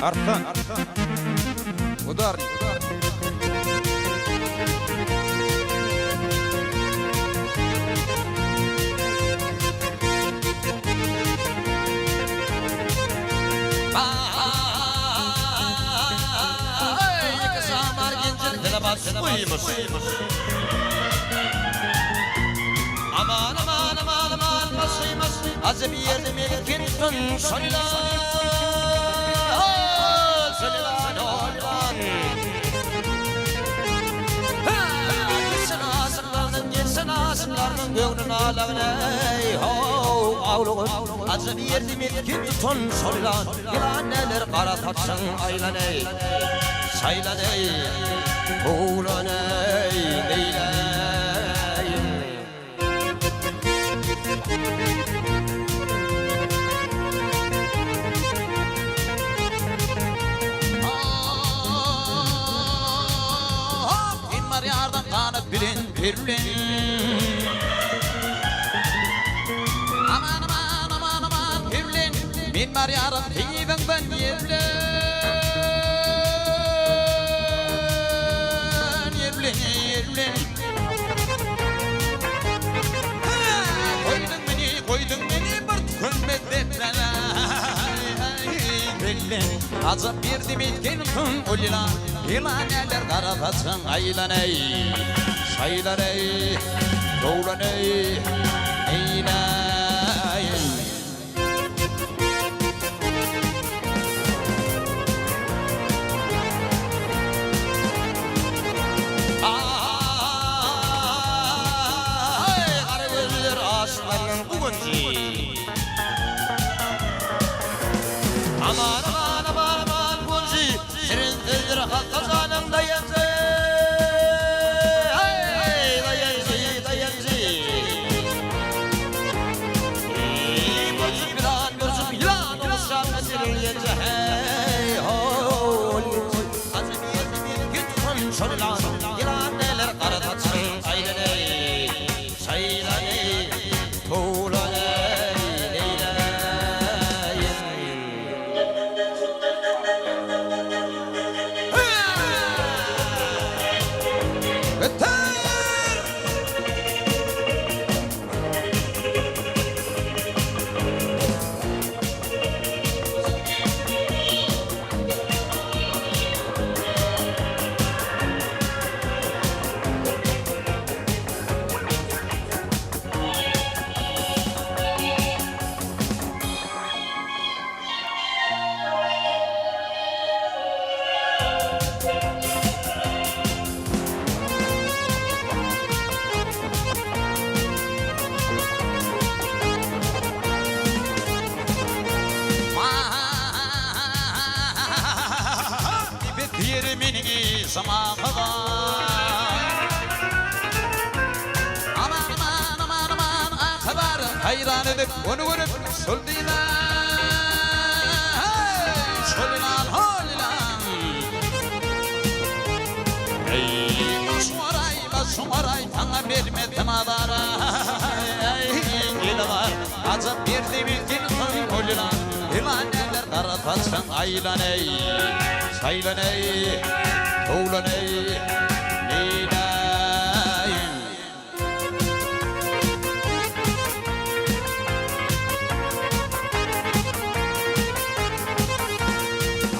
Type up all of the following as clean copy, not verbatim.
Artan. Udarnik. Uyumuş. Aman aman aman aman basıymış. Az bir yerde melkin tun solilan. Solilan olilan. Gitsin asırlarının gönlünü alavney. Avluğun az bir yerde melkin tun solilan. Yılan neler kara taksın aylaney. Saylaney. Ulaney neyleyim. İnmar yardan kanıp bilin pirlin. Aman aman aman aman pirlin. İnmar yardan tiyden ben yerlin. Koydun beni bir hürmetten. Azap bir demetken tüm ulilan. İlan eller karatasın aylan ey. Saylan ey. Doğulan ey. Eyleyim. Aman aman aman aman kunzi şirindir hakka zanım dayansı. Hey dayansı dayansı. Gözüm bir an gözüm yılan oluşan meselin yence. Hey hol. Azim yedim gitsin şolilan. Yılan neler karatatsın aylaney. Saylaney. Tuğlaney. Yerimin zamanı var. Aman aman aman aman akbar hayran edip onu vurup söldüler. Söldüler holilan. Ey sumaray tana vermedim adara. Yedi var azap bir demirkin son holilan. İlan eller karatasın aylan ey. Saylan ey, tuğlan ey, neyleyim.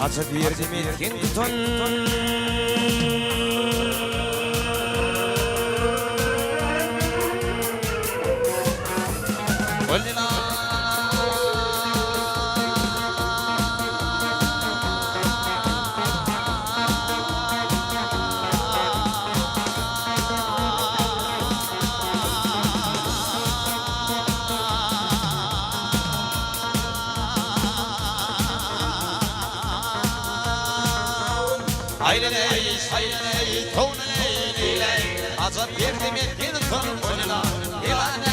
Azap yerdim etkin tutun. Olina. Aylaney, saylaney, tuğlaney, neyleyim. Azap yerdim etkin tutun. Olina.